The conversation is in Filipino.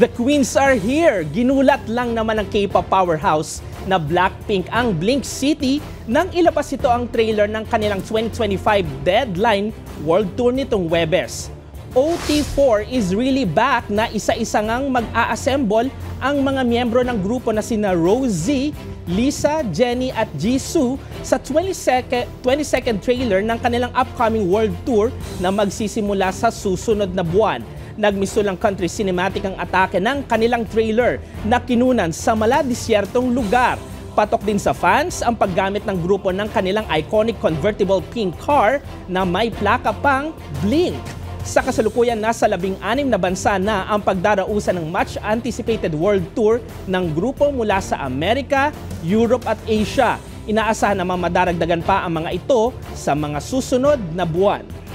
The Queens are here! Ginulat lang naman ng K-pop powerhouse na Blackpink ang Blink City nang ilabas ito ang trailer ng kanilang 2025 Deadline World Tour nitong Huwebes. OT4 is really back na isa-isa ngang mag-a-assemble ang mga miyembro ng grupo na sina Rosie, Lisa, Jennie at Jisoo sa 22nd trailer ng kanilang upcoming world tour na magsisimula sa susunod na buwan. Nagmisulang country cinematic ang atake ng kanilang trailer na kinunan sa maladisyertong lugar. Patok din sa fans ang paggamit ng grupo ng kanilang iconic convertible pink car na may plaka pang Blink. Sa kasalukuyan, nasa 16 na bansa na ang pagdarausan ng much-anticipated world tour ng grupo mula sa Amerika, Europe at Asia. Inaasahan na madaragdagan pa ang mga ito sa mga susunod na buwan.